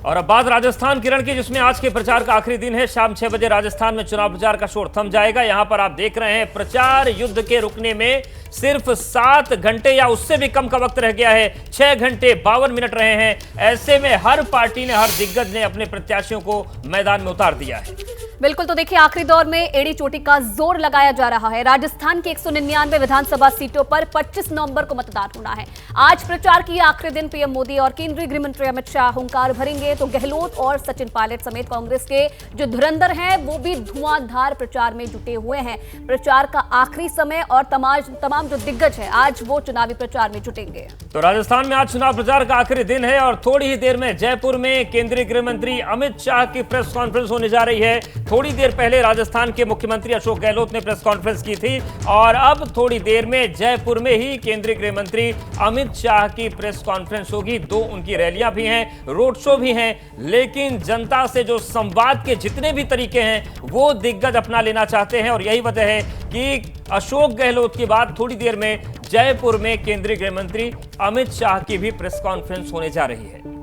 और अब बात राजस्थान किरण की, जिसमें आज के प्रचार का आखिरी दिन है। शाम 6 बजे राजस्थान में चुनाव प्रचार का शोर थम जाएगा। यहां पर आप देख रहे हैं प्रचार युद्ध के रुकने में सिर्फ 7 घंटे या उससे भी कम का वक्त रह गया है। 6 घंटे 52 मिनट रहे हैं। ऐसे में हर पार्टी ने, हर दिग्गज ने अपने प्रत्याशियों को मैदान में उतार दिया है। बिल्कुल, तो देखिए आखिरी दौर में एड़ी चोटी का जोर लगाया जा रहा है। राजस्थान की 199 विधानसभा सीटों पर 25 नवंबर को मतदान होना है। आज प्रचार की आखिरी दिन पीएम मोदी और केंद्रीय गृह मंत्री अमित शाह हुंकार भरेंगे, तो गहलोत और सचिन पायलट समेत कांग्रेस के जो धुरंधर हैं वो भी धुआंधार प्रचार में जुटे हुए हैं। प्रचार का आखिरी समय और तमाम जो दिग्गज है आज वो चुनावी प्रचार में जुटेंगे। तो राजस्थान में आज चुनाव प्रचार का आखिरी दिन है और थोड़ी ही देर में जयपुर में केंद्रीय गृह मंत्री अमित शाह की प्रेस कॉन्फ्रेंस होने जा रही है। थोड़ी देर पहले राजस्थान के मुख्यमंत्री अशोक गहलोत ने प्रेस कॉन्फ्रेंस की थी और अब थोड़ी देर में जयपुर में ही केंद्रीय गृह मंत्री अमित शाह की प्रेस कॉन्फ्रेंस होगी। 2 उनकी रैलियां भी हैं, रोड शो भी हैं, लेकिन जनता से जो संवाद के जितने भी तरीके हैं वो दिग्गज अपना लेना चाहते हैं और यही वजह है कि अशोक गहलोत के बाद थोड़ी देर में जयपुर में केंद्रीय गृह मंत्री अमित शाह की भी प्रेस कॉन्फ्रेंस होने जा रही है।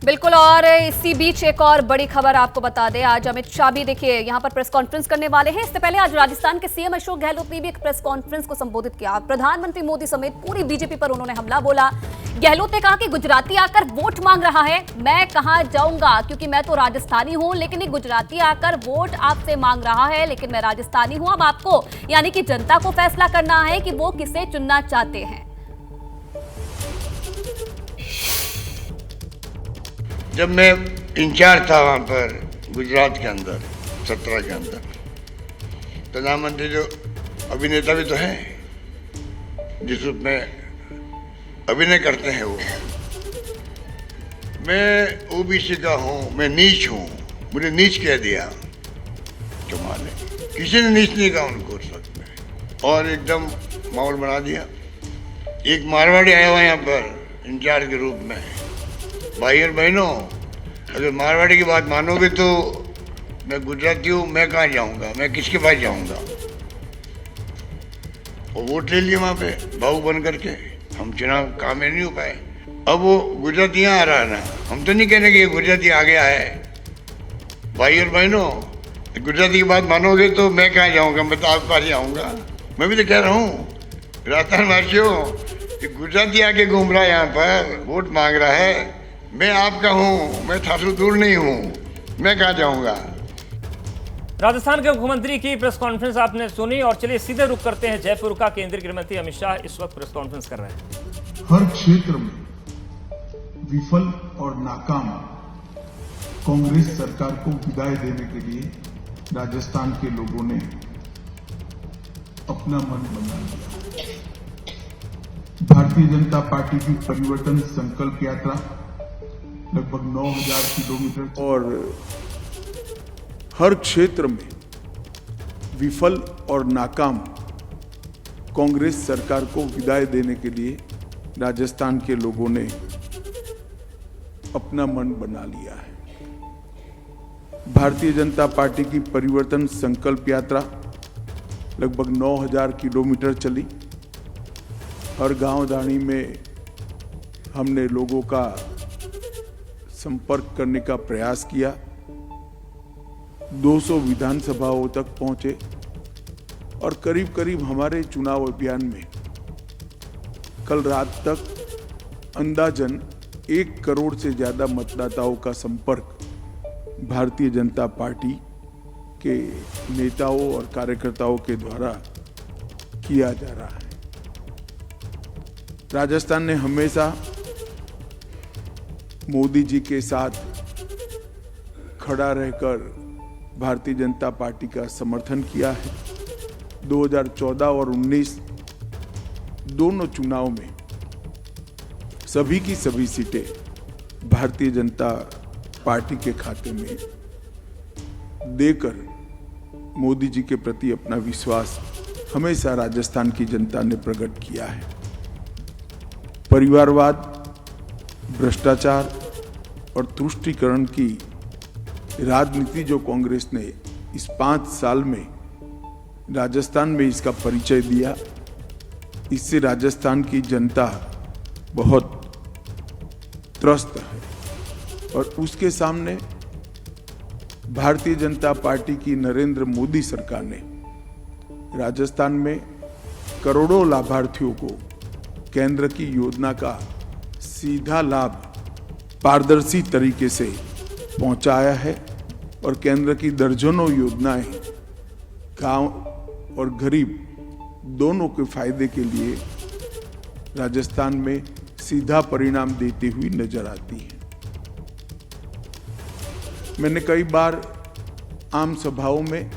बिल्कुल, और इसी बीच एक और बड़ी खबर आपको बता दें, आज अमित शाह भी देखिए यहां पर प्रेस कॉन्फ्रेंस करने वाले हैं। इससे पहले आज राजस्थान के सीएम अशोक गहलोत ने भी एक प्रेस कॉन्फ्रेंस को संबोधित किया। प्रधानमंत्री मोदी समेत पूरी बीजेपी पर उन्होंने हमला बोला। गहलोत ने कहा कि गुजराती आकर वोट मांग रहा है, मैं कहां जाऊंगा क्योंकि मैं तो राजस्थानी हूं, लेकिन एक गुजराती आकर वोट आपसे मांग रहा है, लेकिन मैं राजस्थानी हूं। अब आपको यानी कि जनता को फैसला करना है कि वो किसे चुनना चाहते हैं। जब मैं इंचार्ज था वहाँ पर गुजरात के अंदर 17 के अंदर, प्रधानमंत्री जो अभिनेता भी तो हैं जिस रूप में अभिनय करते हैं वो, मैं ओबीसी का हूँ, मैं नीच हूँ, मुझे नीच कह दिया। कमाल है, किसी ने नीच नहीं कहा उनको उस वक्त में, और एकदम माहौल बना दिया। एक मारवाड़ी आया हुआ यहाँ पर इंचार्ज के रूप में। भाई और बहनों, अगर मारवाड़ी की बात मानोगे तो मैं गुजराती हूँ, मैं कहाँ जाऊँगा, मैं किसके पास जाऊँगा। वो वोट ले लिए वहाँ पे भावुक बन करके, हम चुनाव काम में नहीं हो पाए। अब वो गुजराती यहाँ आ रहा है ना, हम तो नहीं कहने कि ये गुजराती आ गया है। भाई और बहनों, गुजराती की बात मानोगे तो मैं कहाँ जाऊँगा, मैं तो आपके पास जाऊँगा। मैं भी तो कह रहा हूँ राजस्थान वासियों, गुजराती आके घूम रहा है यहाँ पर, वोट मांग रहा है। मैं आपका हूं, मैं थासू दूर नहीं हूं, मैं कहां जाऊंगा। राजस्थान के मुख्यमंत्री की प्रेस कॉन्फ्रेंस आपने सुनी और चलिए सीधे रुख करते हैं जयपुर का। केंद्रीय गृह मंत्री अमित शाह इस वक्त प्रेस कॉन्फ्रेंस कर रहे हैं। हर क्षेत्र में विफल और नाकाम कांग्रेस सरकार को विदाई देने के लिए राजस्थान के लोगों ने अपना मन बना लिया। भारतीय जनता पार्टी की परिवर्तन संकल्प यात्रा लगभग 9,000 किलोमीटर और हर क्षेत्र में विफल और नाकाम कांग्रेस सरकार को विदाई देने के लिए राजस्थान के लोगों ने अपना मन बना लिया है। भारतीय जनता पार्टी की परिवर्तन संकल्प यात्रा लगभग 9,000 किलोमीटर चली। हर गांव दानी में हमने लोगों का संपर्क करने का प्रयास किया। 200 विधानसभाओं तक पहुंचे और करीब करीब हमारे चुनाव अभियान में कल रात तक अंदाजन 1 करोड़ से ज्यादा मतदाताओं का संपर्क भारतीय जनता पार्टी के नेताओं और कार्यकर्ताओं के द्वारा किया जा रहा है। राजस्थान ने हमेशा मोदी जी के साथ खड़ा रहकर भारतीय जनता पार्टी का समर्थन किया है। 2014 और 19 दोनों चुनाव में सभी की सभी सीटें भारतीय जनता पार्टी के खाते में देकर मोदी जी के प्रति अपना विश्वास हमेशा राजस्थान की जनता ने प्रकट किया है। परिवारवाद, भ्रष्टाचार और तुष्टीकरण की राजनीति जो कांग्रेस ने इस 5 साल में राजस्थान में इसका परिचय दिया, इससे राजस्थान की जनता बहुत त्रस्त है और उसके सामने भारतीय जनता पार्टी की नरेंद्र मोदी सरकार ने राजस्थान में करोड़ों लाभार्थियों को केंद्र की योजना का सीधा लाभ पारदर्शी तरीके से पहुंचाया है और केंद्र की दर्जनों योजनाएं गांव और गरीब दोनों के फायदे के लिए राजस्थान में सीधा परिणाम देती हुई नजर आती है। मैंने कई बार आम सभाओं में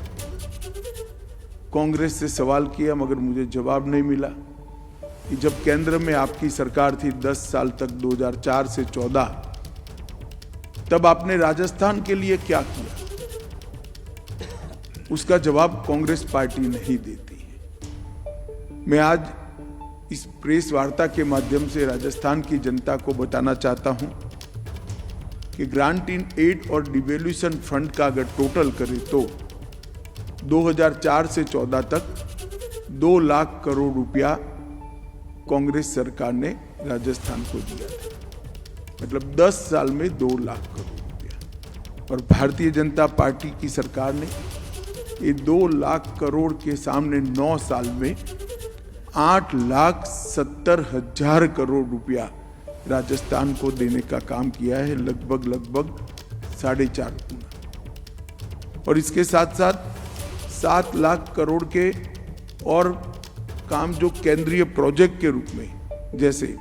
कांग्रेस से सवाल किया मगर मुझे जवाब नहीं मिला कि जब केंद्र में आपकी सरकार थी 10 साल तक 2004 से 14, तब आपने राजस्थान के लिए क्या किया। उसका जवाब कांग्रेस पार्टी नहीं देती है। मैं आज इस प्रेस वार्ता के माध्यम से राजस्थान की जनता को बताना चाहता हूं कि ग्रांट इन एड और डिवैल्यूएशन फंड का अगर टोटल करें तो 2004 से 14 तक 2 लाख करोड़ रुपया कांग्रेस सरकार ने राजस्थान को दिया था। मतलब 10 साल में 2 लाख करोड़ रुपया। और भारतीय जनता पार्टी की सरकार ने ये 2 लाख करोड़ के सामने 9 साल में 8,70,000 करोड़ रुपया राजस्थान को देने का काम किया है, लगभग 4.5 गुना। और इसके साथ साथ 7 लाख करोड़ के और काम जो केंद्रीय प्रोजेक्ट के रूप में, जैसे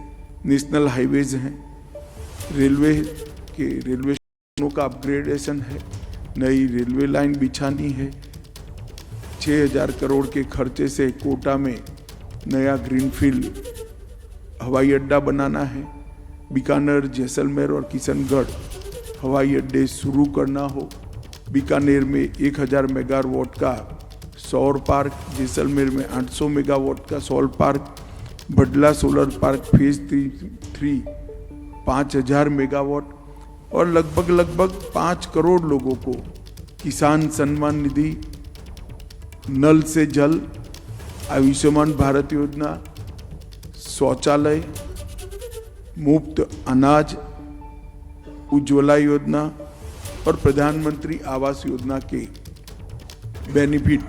नेशनल हाईवेज हैं, रेलवे स्टेशनों का अपग्रेडेशन है, नई रेलवे लाइन बिछानी है, 6,000 करोड़ के खर्चे से कोटा में नया ग्रीनफील्ड हवाई अड्डा बनाना है, बीकानेर, जैसलमेर और किशनगढ़ हवाई अड्डे शुरू करना हो, बीकानेर में 1,000 मेगावाट का सौर पार्क, जैसलमेर में 800 मेगावाट का सौर पार्क, Bhadla solar park phase 3 5,000 megawatt और लगभग 5 करोड़ लोगों को किसान सम्मान निधि, नल से जल, आयुष्मान भारत योजना, शौचालय, मुफ्त अनाज, उज्ज्वला योजना और प्रधानमंत्री आवास योजना के बेनिफिट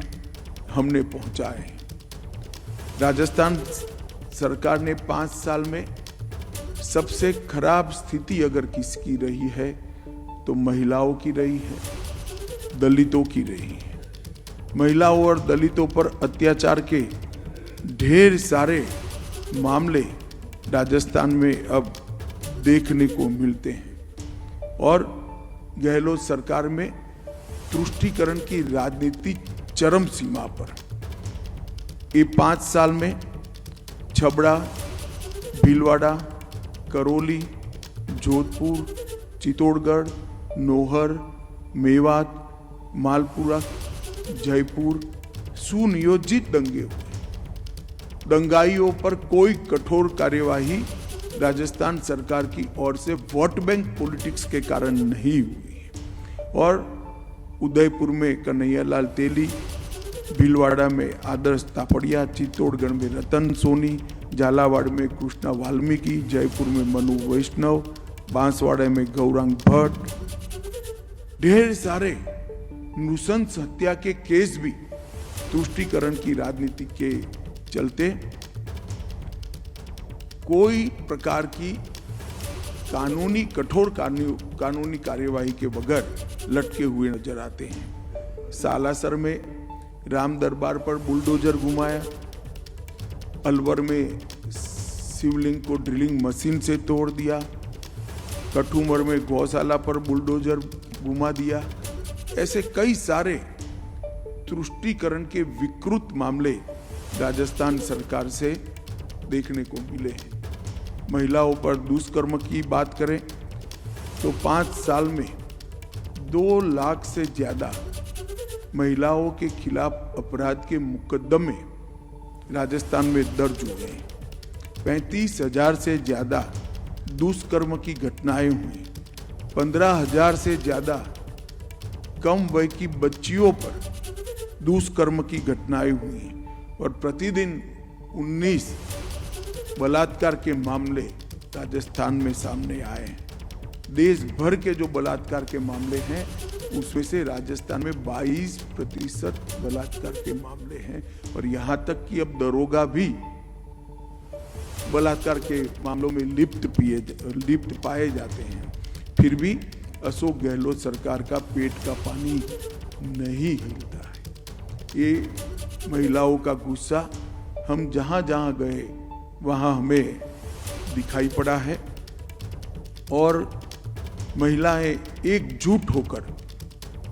हमने पहुंचाए। राजस्थान सरकार ने 5 साल में सबसे खराब स्थिति अगर किसकी रही है तो महिलाओं की रही है, दलितों की रही है। महिलाओं और दलितों पर अत्याचार के ढेर सारे मामले राजस्थान में अब देखने को मिलते हैं और गहलोत सरकार में तुष्टीकरण की राजनीति चरम सीमा पर। ये 5 साल में छबड़ा, भीलवाड़ा, करौली, जोधपुर, चित्तौड़गढ़, नौहर, मेवात, मालपुरा, जयपुर सुनियोजित दंगे हुए। दंगाइयों पर कोई कठोर कार्यवाही राजस्थान सरकार की ओर से वोट बैंक पॉलिटिक्स के कारण नहीं हुई। और उदयपुर में कन्हैयालाल तेली, भीलवाड़ा में आदर्श तापड़िया, चित्तौड़गढ़ में रतन सोनी, झालावाड़ में कृष्णा वाल्मीकि, जयपुर में मनु वैष्णव, बांसवाड़ा में गौरांग भट्ट, ढेर सारे नृशंस हत्या के केस भी तुष्टीकरण की राजनीति के चलते कोई प्रकार की कठोर कानूनी कार्यवाही के बगैर लटके हुए नजर आते हैं। सालासर में राम दरबार पर बुलडोजर घुमाया, अलवर में शिवलिंग को ड्रिलिंग मशीन से तोड़ दिया, कठुमर में गौशाला पर बुलडोजर घुमा दिया। ऐसे कई सारे तुष्टीकरण के विकृत मामले राजस्थान सरकार से देखने को मिले हैं। महिलाओं पर दुष्कर्म की बात करें तो 5 साल में 2 लाख से ज्यादा महिलाओं के खिलाफ अपराध के मुकदमे राजस्थान में दर्ज हुए हैं। 35,000 से ज्यादा दुष्कर्म की घटनाएं हुई, 15,000 से ज्यादा कम वय की बच्चियों पर दुष्कर्म की घटनाएं हुई और प्रतिदिन 19 बलात्कार के मामले राजस्थान में सामने आए हैं। देश भर के जो बलात्कार के मामले हैं उसमें से राजस्थान में 22% बलात्कार के मामले हैं और यहाँ तक कि अब दरोगा भी बलात्कार के मामलों में लिप्त पाए जाते हैं। फिर भी अशोक गहलोत सरकार का पेट का पानी नहीं हिलता है। ये महिलाओं का गुस्सा हम जहाँ जहाँ गए वहाँ हमें दिखाई पड़ा है और महिलाएं एकजुट होकर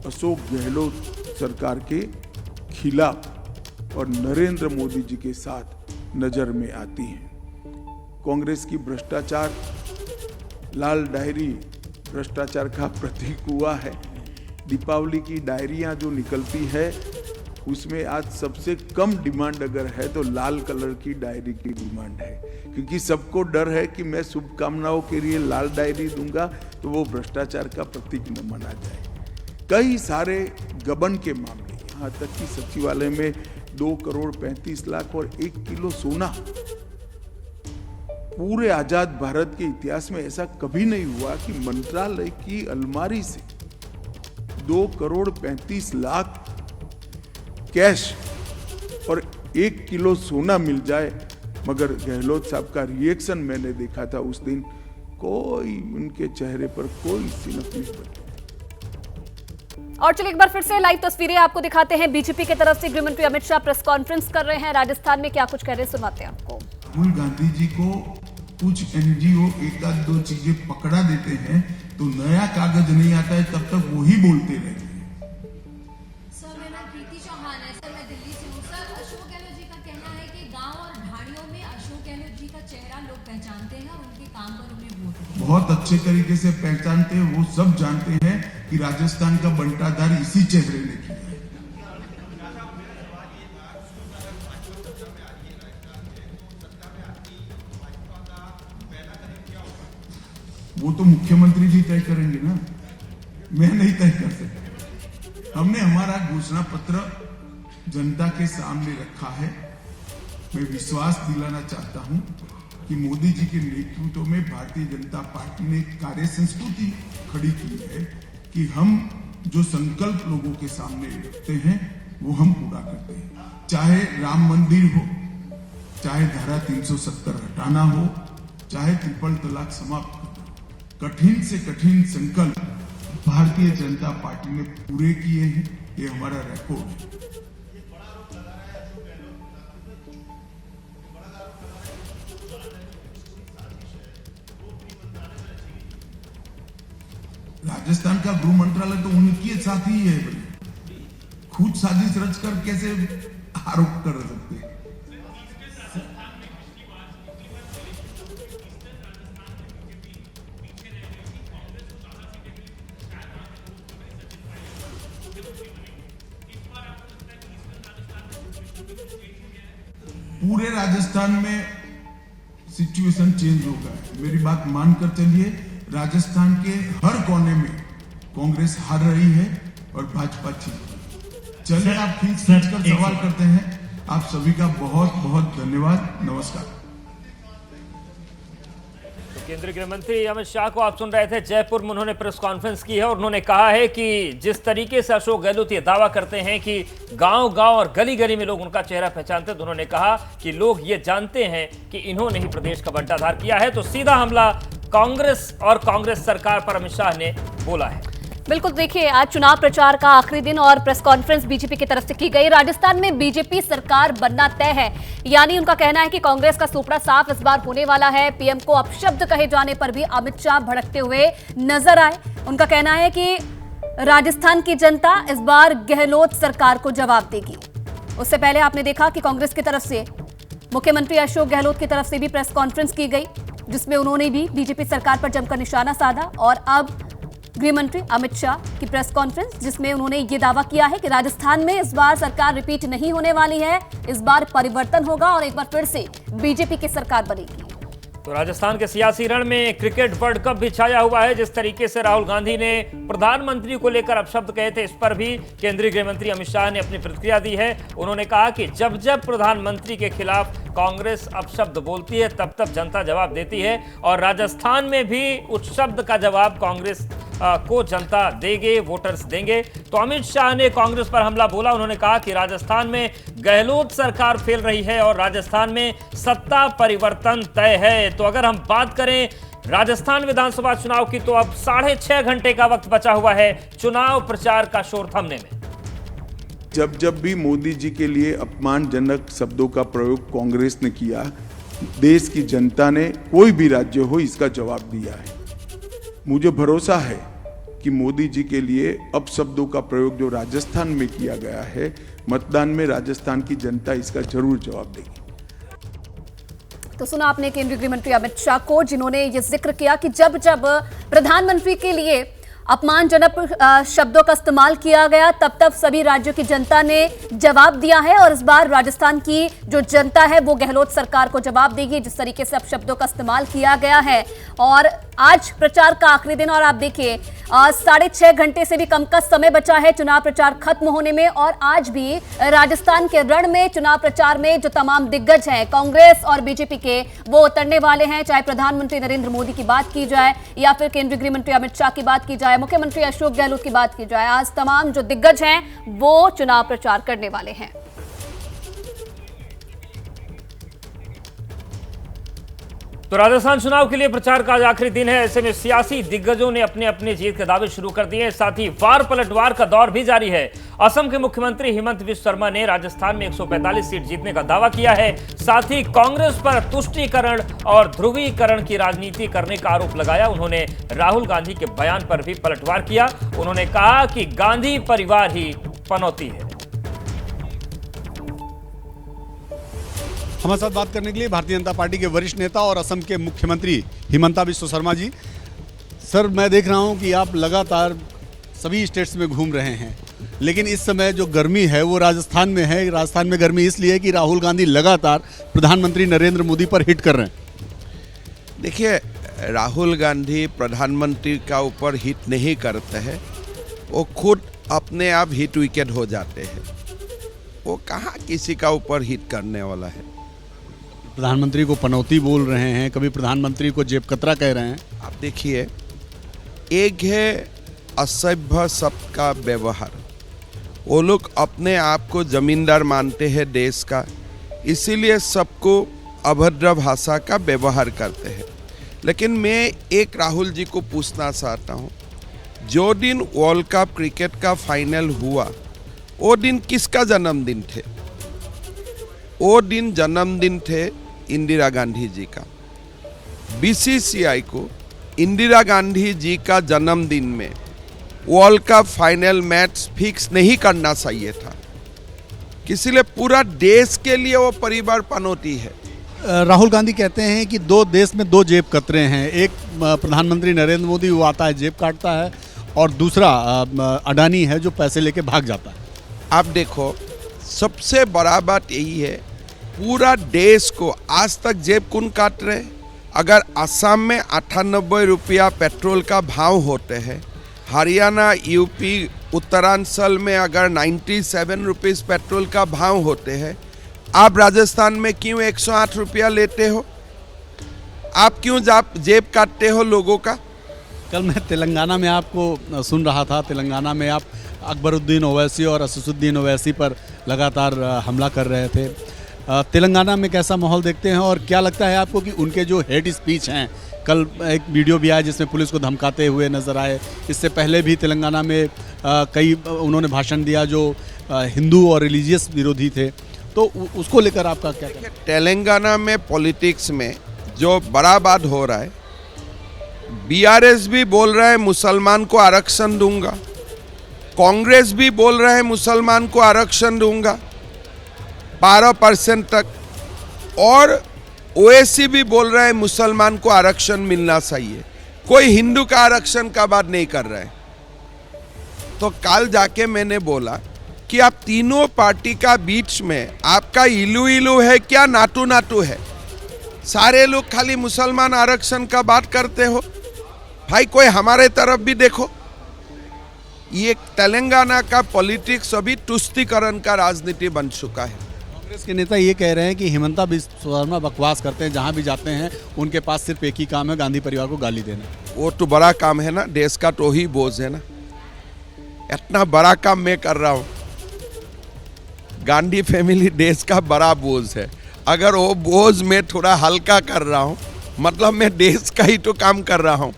अशोक गहलोत सरकार के खिलाफ और नरेंद्र मोदी जी के साथ नजर में आती हैं। कांग्रेस की भ्रष्टाचार लाल डायरी भ्रष्टाचार का प्रतीक हुआ है। दीपावली की डायरियां जो निकलती है उसमें आज सबसे कम डिमांड अगर है तो लाल कलर की डायरी की डिमांड है, क्योंकि सबको डर है कि मैं शुभकामनाओं के लिए लाल डायरी दूंगा तो वो भ्रष्टाचार का प्रतीक न माना जाए। कई सारे गबन के मामले, यहाँ तक कि सचिवालय में 2,35,00,000 और 1 किलो सोना। पूरे आजाद भारत के इतिहास में ऐसा कभी नहीं हुआ कि मंत्रालय की अलमारी से 2,35,00,000 कैश और 1 किलो सोना मिल जाए। मगर गहलोत साहब का रिएक्शन मैंने देखा था उस दिन, कोई उनके चेहरे पर कोई सिनक नहीं बनी। और चलिए एक बार फिर से लाइव तस्वीरें आपको दिखाते हैं। बीजेपी की तरफ से गृहमंत्री अमित शाह प्रेस कॉन्फ्रेंस कर रहे हैं। राजस्थान में क्या कुछ कह रहे हैं सुनाते हैं आपको। राहुल गांधी जी को कुछ एनजीओ एक आध दो चीजें पकड़ा देते हैं तो नया कागज नहीं आता है, तब तक वो ही बोलते रहते हैं। सर मेरा नाम प्रीति चौहान है सर, मैं दिल्ली से हूँ सर। अशोक गहलोत जी का कहना है कि गांव और ढाणियों में अशोक गहलोत जी का चेहरा लोग पहचानते हैं और उनके काम पर उन्हें वोट देते हैं। बहुत अच्छे तरीके से पहचानते हैं, वो सब जानते हैं कि राजस्थान का बंटाधार इसी चेहरे ने किया है। वो तो मुख्यमंत्री जी तय करेंगे ना, मैं नहीं तय कर सकता। हमने हमारा घोषणा पत्र जनता के सामने रखा है। मैं विश्वास दिलाना चाहता हूं कि मोदी जी के नेतृत्व में भारतीय जनता पार्टी ने कार्य संस्कृति खड़ी की है कि हम जो संकल्प लोगों के सामने रखते हैं वो हम पूरा करते हैं। चाहे राम मंदिर हो, चाहे धारा 370 हटाना हो, चाहे ट्रिपल तलाक समाप्त करना, कठिन से कठिन संकल्प भारतीय जनता पार्टी ने पूरे किए हैं। ये हमारा रिकॉर्ड है। राजस्थान का गृह मंत्रालय तो उनके साथ ही है, खुद साजिश रचकर कैसे आरोप कर सकते हैं। पूरे राजस्थान में सिचुएशन चेंज होगा। मेरी बात मानकर चलिए, राजस्थान के हर कोने में कांग्रेस हार रही है और भाजपा जीत। चलिए आप खींच कर सवाल करते हैं। आप सभी का बहुत बहुत धन्यवाद। नमस्कार। केंद्रीय गृह मंत्री अमित शाह को आप सुन रहे थे। जयपुर में उन्होंने प्रेस कॉन्फ्रेंस की है और उन्होंने कहा है कि जिस तरीके से अशोक गहलोत ये दावा करते हैं कि गांव-गांव और गली-गली में लोग उनका चेहरा पहचानते हैं, तो उन्होंने कहा कि लोग ये जानते हैं कि इन्होंने ही प्रदेश का बंटाधार किया है। तो सीधा हमला कांग्रेस और कांग्रेस सरकार पर अमित शाह ने बोला है। बिल्कुल, देखिए आज चुनाव प्रचार का आखिरी दिन और प्रेस कॉन्फ्रेंस बीजेपी की तरफ से की गई। राजस्थान में बीजेपी सरकार बनना तय है, यानी उनका कहना है कि कांग्रेस का सुपड़ा साफ इस बार होने वाला है। पीएम को अपशब्द कहे जाने पर भी अमित शाह भड़कते हुए नजर आए। उनका कहना है कि राजस्थान की जनता इस बार गहलोत सरकार को जवाब देगी। उससे पहले आपने देखा कि कांग्रेस की तरफ से मुख्यमंत्री अशोक गहलोत की तरफ से भी प्रेस कॉन्फ्रेंस की गई, जिसमें उन्होंने भी बीजेपी सरकार पर जमकर निशाना साधा। और अब गृह मंत्री अमित शाह की प्रेस कॉन्फ्रेंस, जिसमें उन्होंने ये दावा किया है कि राजस्थान में इस बार सरकार रिपीट नहीं होने वाली है, इस बार परिवर्तन होगा और एक बार फिर से बीजेपी की सरकार बनेगी। तो राजस्थान के सियासी रण में क्रिकेट वर्ल्ड कप भी छाया हुआ है। जिस तरीके से राहुल गांधी ने प्रधानमंत्री को लेकर अपशब्द कहे थे, इस पर भी केंद्रीय गृह मंत्री अमित शाह ने अपनी प्रतिक्रिया दी है। उन्होंने कहा कि जब जब प्रधानमंत्री के खिलाफ कांग्रेस अपशब्द बोलती है तब तब जनता जवाब देती है, और राजस्थान में भी उस शब्द का जवाब कांग्रेस को जनता देंगे, वोटर्स देंगे। तो अमित शाह ने कांग्रेस पर हमला बोला। उन्होंने कहा कि राजस्थान में गहलोत सरकार फेल रही है और राजस्थान में सत्ता परिवर्तन तय है। तो अगर हम बात करें राजस्थान विधानसभा चुनाव की, तो अब 6.5 घंटे का वक्त बचा हुआ है चुनाव प्रचार का शोर थमने में। जब भी मोदी जी के लिए अपमानजनक शब्दों का प्रयोग कांग्रेस ने किया, देश की जनता ने, कोई भी राज्य हो, इसका जवाब दिया है। मुझे भरोसा है कि मोदी जी के लिए अपशब्दों का प्रयोग जो राजस्थान में किया गया है, मतदान में राजस्थान की जनता इसका जरूर जवाब देगी। तो सुना आपने केंद्रीय गृह मंत्री अमित शाह को, जिन्होंने ये जिक्र किया कि जब जब प्रधानमंत्री के लिए अपमानजनक शब्दों का इस्तेमाल किया गया तब तब सभी राज्यों की जनता ने जवाब दिया है, और इस बार राजस्थान की जो जनता है वो गहलोत सरकार को जवाब देगी, जिस तरीके से अपशब्दों का इस्तेमाल किया गया है। और आज प्रचार का आखिरी दिन, और आप देखिए 6.5 घंटे से भी कम का समय बचा है चुनाव प्रचार खत्म होने में, और आज भी राजस्थान के रण में चुनाव प्रचार में जो तमाम दिग्गज हैं कांग्रेस और बीजेपी के, वो उतरने वाले हैं। चाहे प्रधानमंत्री नरेंद्र मोदी की बात की जाए या फिर केंद्रीय गृह मंत्री अमित शाह की बात की जाए, मुख्यमंत्री अशोक गहलोत की बात की जाए, आज तमाम जो दिग्गज हैं वो चुनाव प्रचार करने वाले हैं। तो राजस्थान चुनाव के लिए प्रचार का आज आखिरी दिन है। ऐसे में सियासी दिग्गजों ने अपने अपने जीत के दावे शुरू कर दिए हैं। साथ ही वार पलटवार का दौर भी जारी है। असम के मुख्यमंत्री हिमंत बिस्वा शर्मा ने राजस्थान में 145 सीट जीतने का दावा किया है। साथ ही कांग्रेस पर तुष्टीकरण और ध्रुवीकरण की राजनीति करने का आरोप लगाया। उन्होंने राहुल गांधी के बयान पर भी पलटवार किया। उन्होंने कहा कि गांधी परिवार ही पनौती है। हमारे साथ बात करने के लिए भारतीय जनता पार्टी के वरिष्ठ नेता और असम के मुख्यमंत्री हिमंता बिस्वा शर्मा जी। सर, मैं देख रहा हूं कि आप लगातार सभी स्टेट्स में घूम रहे हैं, लेकिन इस समय जो गर्मी है वो राजस्थान में है। राजस्थान में गर्मी इसलिए है कि राहुल गांधी लगातार प्रधानमंत्री नरेंद्र मोदी पर हिट कर रहे हैं। देखिए, राहुल गांधी प्रधानमंत्री का ऊपर हिट नहीं करते हैं, वो खुद अपने आप हिट विकेट हो जाते हैं। वो कहाँ किसी का ऊपर हिट करने वाला है। प्रधानमंत्री को पनौती बोल रहे हैं, कभी प्रधानमंत्री को जेब कतरा कह रहे हैं। आप देखिए, एक है असभ्य शब्द का व्यवहार। वो लोग अपने आप को जमींदार मानते हैं देश का, इसीलिए सबको अभद्र भाषा का व्यवहार करते हैं। लेकिन मैं एक राहुल जी को पूछना चाहता हूँ, जो दिन वर्ल्ड कप क्रिकेट का फाइनल हुआ वो दिन किसका जन्मदिन थे? वो दिन जन्मदिन थे इंदिरा गांधी जी का। बीसीसीआई को इंदिरा गांधी जी का जन्मदिन में world cup final match fix नहीं करना चाहिए था, इसलिए पूरा देश के लिए वो परिवार पनौती है। राहुल गांधी कहते हैं कि दो देश में दो जेब कतरे हैं, एक प्रधानमंत्री नरेंद्र मोदी वो आता है जेब काटता है, और दूसरा अडानी है जो पैसे लेके भाग जाता है। आप देखो, सबसे बड़ा बात यही है, पूरा देश को आज तक जेब कौन काट रहे? अगर असम में 98 रुपया पेट्रोल का भाव होते हैं, हरियाणा, यूपी, उत्तरांचल में अगर 97 रुपीज़ पेट्रोल का भाव होते हैं, आप राजस्थान में क्यों 108 रुपया लेते हो? आप क्यों जेब काटते हो लोगों का? कल मैं तेलंगाना में आपको सुन रहा था। तेलंगाना में आप अकबरुद्दीन ओवैसी और असदुद्दीन ओवैसी पर लगातार हमला कर रहे थे। तेलंगाना में कैसा माहौल देखते हैं, और क्या लगता है आपको कि उनके जो हेट स्पीच हैं, कल एक वीडियो भी आया जिसमें पुलिस को धमकाते हुए नजर आए, इससे पहले भी तेलंगाना में कई उन्होंने भाषण दिया जो हिंदू और रिलीजियस विरोधी थे, तो उसको लेकर आपका क्या कहना है? तेलंगाना में पॉलिटिक्स में जो बड़ा बात हो रहा है, बीआरएस भी बोल रहा है मुसलमान को आरक्षण दूंगा, कांग्रेस भी बोल रहा है मुसलमान को आरक्षण दूंगा 12% तक, और ओवैसी भी बोल रहा है मुसलमान को आरक्षण मिलना चाहिए। कोई हिंदू का आरक्षण का बात नहीं कर रहा है। तो कल जाके मैंने बोला कि आप तीनों पार्टी का बीच में आपका इलू इलू है क्या नाटू नाटू है? सारे लोग खाली मुसलमान आरक्षण का बात करते हो। भाई कोई हमारे तरफ भी देखो। ये तेलंगाना का पॉलिटिक्स अभी तुष्टीकरण का राजनीति बन चुका है। कांग्रेस के नेता ये कह रहे हैं कि हिमंता बिस्वा शर्मा बकवास करते हैं, जहां भी जाते हैं उनके पास सिर्फ एक ही काम है, गांधी परिवार को गाली देना। वो तो बड़ा काम है ना, देश का तो ही बोझ है ना। इतना बड़ा काम मैं कर रहा हूँ। गांधी फैमिली देश का बड़ा बोझ है। अगर वो बोझ मैं थोड़ा हल्का कर रहा हूँ, मतलब मैं देश का ही तो काम कर रहा हूँ।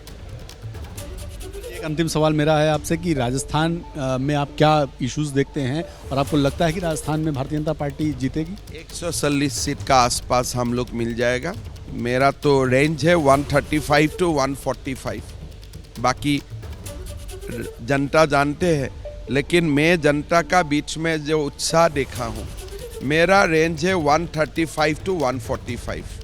एक अंतिम सवाल मेरा है आपसे कि राजस्थान में आप क्या इश्यूज देखते हैं और आपको लगता है कि राजस्थान में भारतीय जनता पार्टी जीतेगी? 140 सीट का आसपास हम लोग मिल जाएगा। मेरा तो रेंज है 135 to 145। बाकी जनता जानते हैं, लेकिन मैं जनता का बीच में जो उत्साह देखा हूँ, मेरा रेंज है 135 to 145।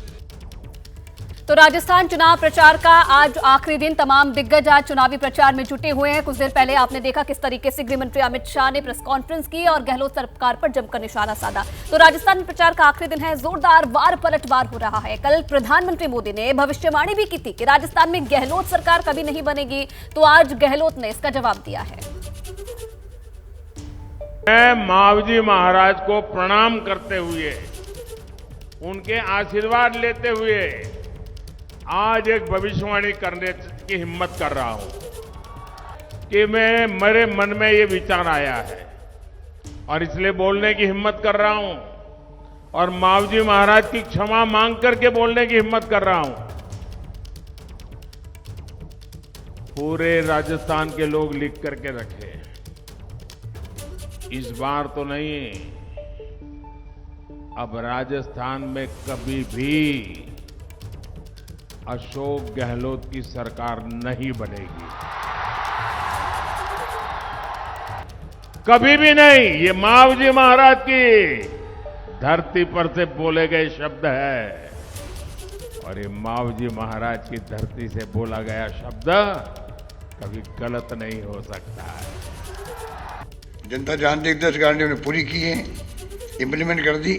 तो राजस्थान चुनाव प्रचार का आज आखिरी दिन, तमाम दिग्गज आज चुनावी प्रचार में जुटे हुए हैं। कुछ देर पहले आपने देखा किस तरीके से गृह मंत्री अमित शाह ने प्रेस कॉन्फ्रेंस की और गहलोत सरकार पर जमकर निशाना साधा। तो राजस्थान में प्रचार का आखिरी दिन है, जोरदार वार पलटवार हो रहा है। कल प्रधानमंत्री मोदी ने भविष्यवाणी भी की थी कि राजस्थान में गहलोत सरकार कभी नहीं बनेगी, तो आज गहलोत ने इसका जवाब दिया है। मैं मावजी महाराज को प्रणाम करते हुए, उनके आशीर्वाद लेते हुए आज एक भविष्यवाणी करने की हिम्मत कर रहा हूं कि मेरे मन में ये विचार आया है और इसलिए बोलने की हिम्मत कर रहा हूं और मावजी महाराज की क्षमा मांग करके बोलने की हिम्मत कर रहा हूं। पूरे राजस्थान के लोग लिख करके रखे, इस बार तो नहीं, अब राजस्थान में कभी भी अशोक गहलोत की सरकार नहीं बनेगी, कभी भी नहीं। ये मावजी महाराज की धरती पर से बोले गए शब्द है और ये मावजी महाराज की धरती से बोला गया शब्द कभी गलत नहीं हो सकता है। जनता जानती है 10 गारंटी हमने पूरी की है, इम्प्लीमेंट कर दी।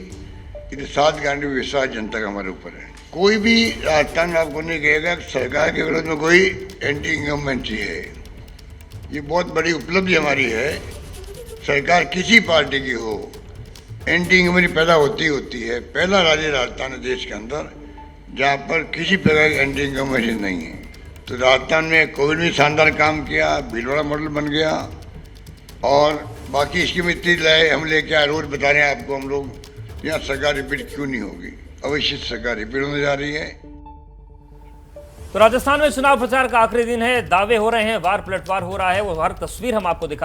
इधर 7 गारंटी विश्वास जनता का हमारे ऊपर है। कोई भी राजस्थान में आपको नहीं कहेगा सरकार के विरोध में कोई एंटी इनकम्बेंसी है। ये बहुत बड़ी उपलब्धि हमारी है। सरकार किसी पार्टी की हो, एंटी इनकम्बेंसी पैदा होती है। पहला राज्य राजस्थान है देश के अंदर जहाँ पर किसी प्रकार की एंटी इनकम्बेंसी नहीं है। तो राजस्थान में कोविड में शानदार काम किया, भीलवाड़ा मॉडल बन गया और बाकी स्कीम इतनी लाए, हम लेके आए, रोज बता रहे हैं आपको हम लोग। यहाँ सरकार रिपीट क्यों नहीं होगी? अवश्य सरकार रिपीट होने जा रही है। तो राजस्थान में चुनाव प्रचार का आखिरी दिन है, दावे हो रहे हैं, वार पलटवार हो रहा है, वो हर तस्वीर हम आपको दिखा रहे हैं।